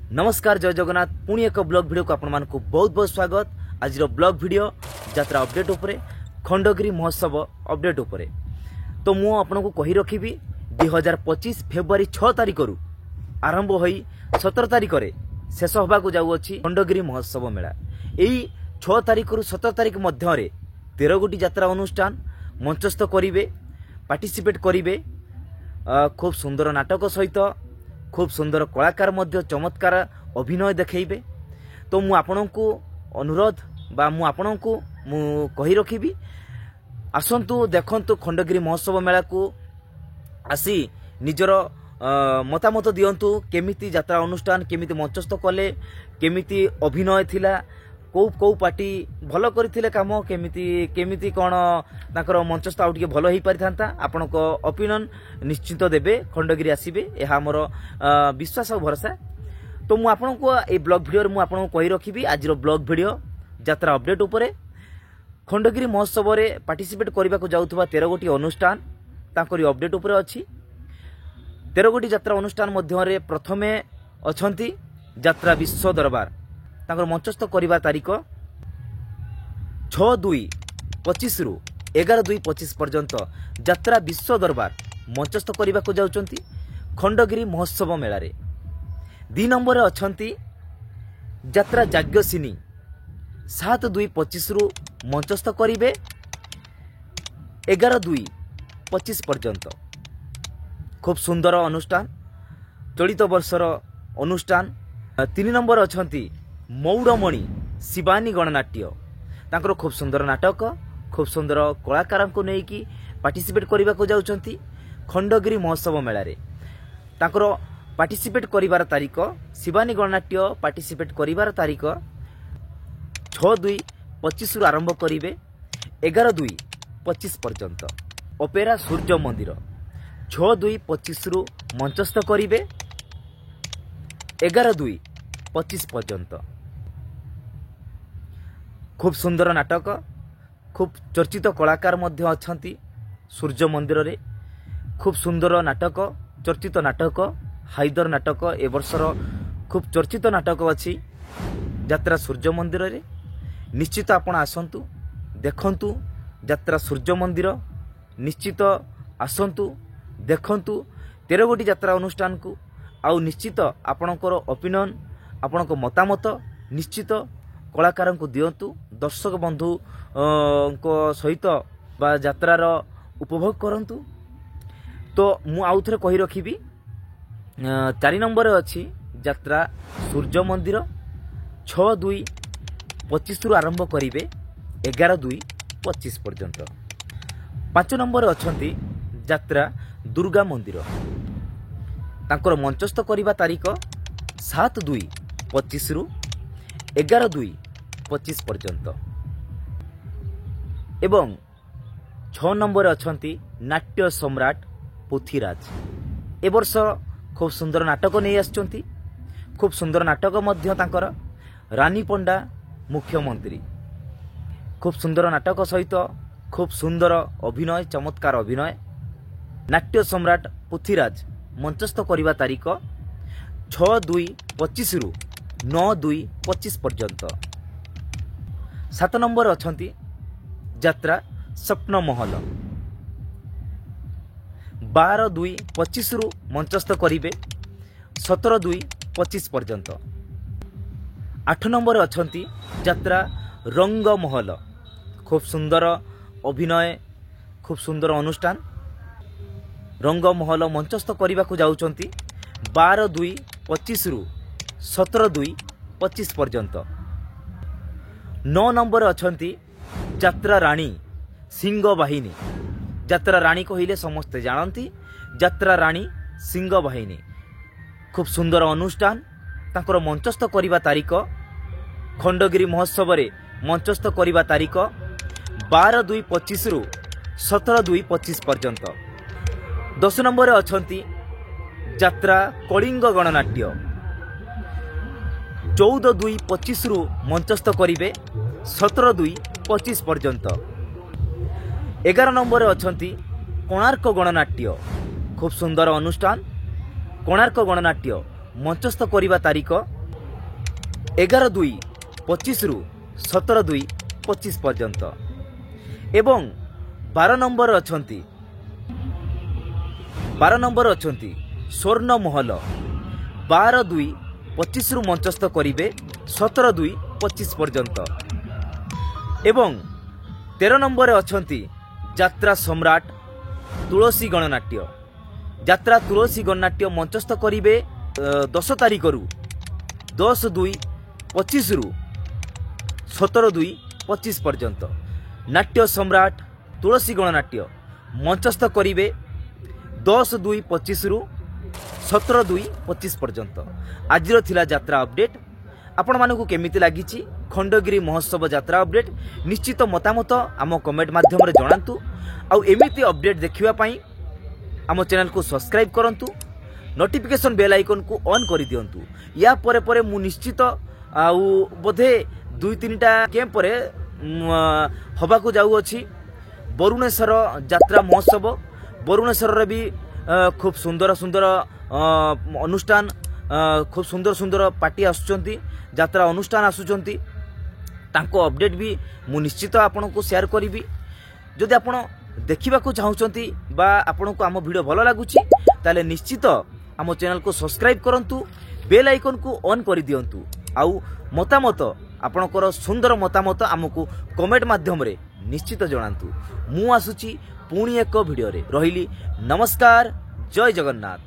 नमस्कार जय जगन्नाथ पुणी एक ब्लॉग वीडियो को आपण मानकु बहुत बहुत स्वागत। आज ब्लॉग वीडियो यात्रा अपडेट उपरे खंडगिरी महोत्सव अपडेट उपरे तो मु आपन को कहि रखिबी 2025 फेब्रुआरी 6 तारिख रु आरंभ होई 17 तारिख रे शेष होबा को जाउ अछि खंडगिरी महोत्सव मेला। एई 6 तारिख रु 17 तारिख मध्य रे 13 गोटी यात्रा अनुष्ठान मंचस्थ करिवे पार्टिसिपेट करिवे। खूब सुंदर नाटक सहित खूब सुंदर कलाकार मध्य चमत्कार अभिनय देखैबे। तो मु आपनकु अनुरोध बा मु आपनकु मु कहि रखिबी आसंतु देखंतु खंडगिरी महोत्सव मेला को आसी निजर मतामत दियंतु केमिति यात्रा अनुष्ठान केमिति मंचस्थ कले केमिति अभिनय थिला कौ पार्टी भल करथिले काम केमिति केमिति कोन ताकर मंचस्थ आउ टिके भल होई पारि थांता आपनक ओपिनियन निश्चित देबे खंडगिरी आसीबे एहा हमर विश्वास और भरोसा। तो मु आपनक ए ब्लॉग वीडियो मु आपनक कहि रखिबी आज ब्लॉग वीडियो यात्रा अपडेट उपरे खंडगिरी महोत्सव रे पार्टिसिपेट करबा को जाउथबा 13 गोटी अनुष्ठान ताकरी अपडेट उपरे अछि। 13 गोटी यात्रा अनुष्ठान मध्य रे प्रथमे अछंती यात्रा विश्व दरबार ताकर मंचस्थ करिबा तारिख 6/2/25 रु 11/2/25 पर्यंत यात्रा विश्व दरबार मंचस्थ करिबा को जाउचंती खंडगिरी महोत्सव मेला रे। 2 नंबर अछंती यात्रा जाग्यसिनी 7/2/25 रु मंचस्थ करिवे 11/2/25 पर्यंत। खूब सुंदर अनुष्ठान चलित वर्षर अनुष्ठान। 3 नंबर अछंती मौड़मणि शिवानी गणनाट्य तांकर खूब सुंदर नाटक खूब सुंदर कलाकार को नेकी पार्टिसिपेट करबा को जाउचंती खंडगिरी महोत्सव मेला रे। तांकर पार्टिसिपेट करिवार तारिख शिवानी गणनाट्य पार्टिसिपेट करिवार तारिख 6/2/25 रु आरंभ करिवे 11/2/25 पर्यंत। ओपेरा सूर्य मंदिर 6/2/25 रु मंचस्थ करिवे 11/2/25 पर्यंत। खूब सुंदर नाटक खूब चर्चित कलाकार मध्य अछंती सूर्य मंदिर रे। खूब सुंदर नाटक चर्चित नाटक हाइदर नाटक ए वर्षर खूब चर्चित नाटक अछि यात्रा सूर्य मंदिर रे। निश्चित आपण आसंतु देखंतु यात्रा सूर्य मंदिर निश्चित आसंतु देखंतु 13 गोटी यात्रा अनुष्ठान को आउ निश्चित आपणकर ओपिनियन आपणक मतामत निश्चित कलाकार को दियंतु दर्शक बंधु को सहित बा यात्रार उपभोग करंतु। तो मु आउ थरे कहि रखिबी 4 नंबर अछि यात्रा सूर्य मंदिर 6/2/25 रु आरंभ करिवे 11/2/25 पर्यंत। 5 नंबर अछंती यात्रा दुर्गा मंदिर तांकर मंचस्थ करिबा तारिख 7/2/25 रु 11/2/25 पर्यंत। एवं 6 नंबर अछंती नाट्य सम्राट पृथ्वीराज ए वर्ष खूब सुंदर नाटक नहीं आछंती। खूब सुंदर नाटक मध्य तांकर रानी पंडा मुख्यमंत्री खूब सुंदर नाटक सहित खूब सुंदर अभिनय चमत्कार अभिनय। नाट्य सम्राट पृथ्वीराज मंचस्थ करिबा तारिख 6/2/25 रु 9/2/25 पर्यंत। 7 नंबर अछंती यात्रा स्वप्न महल 12/2/25 रु मंचस्थ करिवे 17/2/25 पर्यंत। 8 नंबर अछंती यात्रा रंग महल खूब सुंदर अभिनय खूब सुंदर अनुष्ठान रंग महल मंचस्थ करिबा को जाउचंती 12/2/25 रु 17/2/25 पर्यंत। 9 नंबर अछंती यात्रा रानी सिंह बाहिनी यात्रा रानी कहिले समस्ते जानती यात्रा रानी सिंह बाहिनी खूब सुंदर अनुष्ठान तांकर मंचस्थ करिबा तारिख खंडगिरी महोत्सव रे मंचस्थ करिबा तारिख 12/2/25 रु 17/2/25 पर्यंत। 10 नंबर अछंती यात्रा कलिंग गणनाट्य 14/2/25 रु मंचस्थ करिवे 17/2/25 पर्यंत। 11 नंबर अछंती कोणार्क गणनाट्य खूब सुंदर अनुष्ठान कोणार्क गणनाट्य मंचस्थ करिबा तारिख 11/2/25 रु 17/2/25 पर्यंत एवं 12 नंबर अछंती 12 नंबर अछंती स्वर्ण महल 12/2/25 रु मंचस्थ करिवे 17/2/25 पर्यंत एवं 13 नंबर अछंती यात्रा सम्राट तुलसी गणनाट्य यात्रा तुलसी गणनाट्य मंचस्थ करिवे 10 तारिख रु 10/2/25 रु 17/2/25 पर्यंत नाट्य सम्राट तुलसी गणनाट्य मंचस्थ करिवे 10/2/25 रु 17/2/25 पर्यंत आज थिला यात्रा अपडेट आपण मानकु केमिति लागिछि खंडगिरी महोत्सव यात्रा अपडेट निश्चित मतामत आम कमेंट माध्यम रे जणांतु आ एमिति अपडेट देखिबा पई आम चैनल को सब्सक्राइब करंतु नोटिफिकेशन बेल आइकन को ऑन कर दियंतु या परे परे मु निश्चित आउ बोधे 2-3टा कैंप परे हबा को जाऊ अछि बरुणेश्वर यात्रा महोत्सव बरुणेश्वर रे भी खूब सुंदर सुंदर अनुष्ठान खूब सुंदर सुंदर पार्टी आसुचंती यात्रा अनुष्ठान आसुचंती तांको अपडेट भी मु निश्चित आपन को शेयर करिवि जदि आपन देखिबा को चाहउचंती बा आपन को आम वीडियो भलो लागुची ताले निश्चित आम चैनल को सब्सक्राइब करंतु बेल आइकन को ऑन कर दियंतु आउ मतामत आपणकर सुंदर मतामत आमको कमेंट माध्यम रे निश्चित जणांतु मु आसुची पुणी एक वीडियो रे रहिली नमस्कार जय जगन्नाथ।